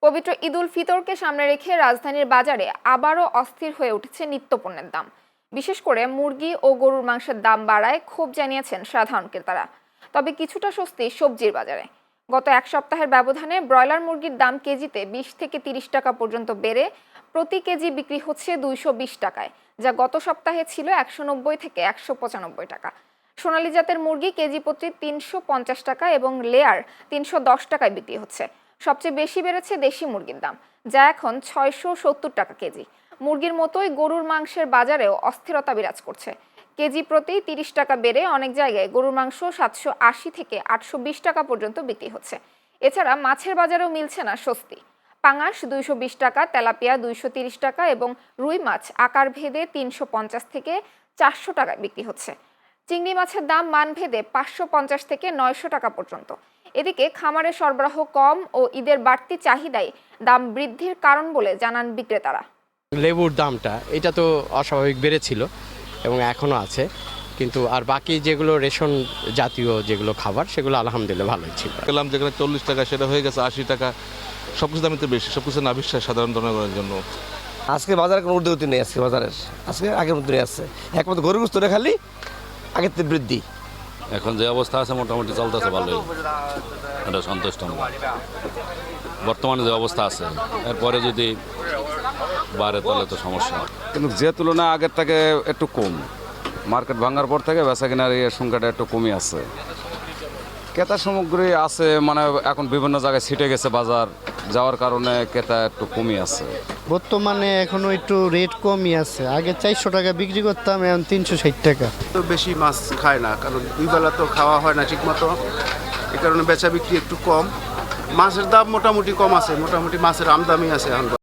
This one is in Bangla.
পবিত্র ঈদ উল ফিতরকে সামনে রেখে রাজধানীর বাজারে আবারও অস্থির হয়ে উঠেছে নিত্যপণ্যের দাম। বিশেষ করে মুরগি ও গরুর মাংসের দাম বাড়ায় ক্ষোভ জানিয়েছেন সাধারণ ক্রেতারা। তবে কিছুটা স্বস্তি সবজির বাজারে। গত এক সপ্তাহের ব্যবধানে ব্রয়লার মুরগির দাম কেজিতে 20 থেকে 30 টাকা পর্যন্ত বেড়ে প্রতি কেজি বিক্রি হচ্ছে 220 টাকায়, যা গত সপ্তাহে ছিল 190 থেকে 195 টাকা। সোনালী জাতের মুরগি কেজি প্রতি 350 টাকা এবং লেয়ার 310 টাকায় বিক্রি হচ্ছে। সবচেয়ে বেশি বেড়েছে দেশি মুরগির দাম, যা এখন 670 টাকা কেজি। মুরগির মতোই গরুর মাংসের বাজারেও অস্থিরতা বিরাজ করছে। কেজি প্রতি 30 টাকা বেড়ে অনেক জায়গায় গরুর মাংস 780 থেকে 820 টাকা পর্যন্ত বিক্রি হচ্ছে। এছাড়া মাছের বাজারেও মিলছে না স্বস্তি। পাঙাশ 220 টাকা, তেলাপিয়া 230 টাকা এবং রুই মাছ আকার ভেদে 350 থেকে 400 টাকায় বিক্রি হচ্ছে। চিংড়ি মাছের দাম মানভেদে 550 থেকে 900 টাকা পর্যন্ত। এদিকে খামারে সরবরাহ কম ও ঈদের বাড়তি চাহিদায় দাম বৃদ্ধির কারণ বলে জানান বিক্রেতারা। লেবুর দামটা এটা তো অস্বাভাবিক বেড়েছিল এবং এখনও আছে, কিন্তু আর বাকি যেগুলো রেশন জাতীয় যেগুলো খাবার সেগুলো আলহামদুলিল্লাহ ভালোই ছিল। গেলাম যেখানে 40 টাকা সেটা হয়ে গেছে 80 টাকা। সব কিছু দামে তো বেশি, সব কিছু না বিশ্বাস সাধারণ জনগণের জন্য। আজকে বাজারে কোনো ঊর্ধ্বগতি নেই, আজকে বাজারের আজকে আগের মতো আছে, একমাত্র গরু গোস্তটা খালি আগের থেকে বৃদ্ধি। এখন যে অবস্থা আছে মোটামুটি চলতেছে ভালোই, এটা সন্তুষ্ট আমরা। বর্তমানে যে অবস্থা আছে এরপরে যদি বাড়ে তাহলে তো সমস্যা। কিন্তু যে তুলনায় আগের থেকে একটু কম, মার্কেট ভাঙার পর থেকে বেচা কেনার এই সংখ্যাটা একটু কমই আছে। ক্রেতা সামগ্রী আছে, মানে এখন বিভিন্ন জায়গায় ছিটে গেছে বাজার যাওয়ার কারণে ক্রেতা একটু কমই আছে। বর্তমানে এখনো একটু রেট কমই আছে, আগে 400 টাকা বিক্রি করতাম, এখন 360 টাকা। তো বেশি মাছ খায় না, কারণ দুই বেলা তো খাওয়া হয় না ঠিক মতো, এই কারণে বেচা বিক্রি একটু কম। মাছের দাম মোটামুটি কম আছে, মোটামুটি মাছের আমদানি আছে এখন।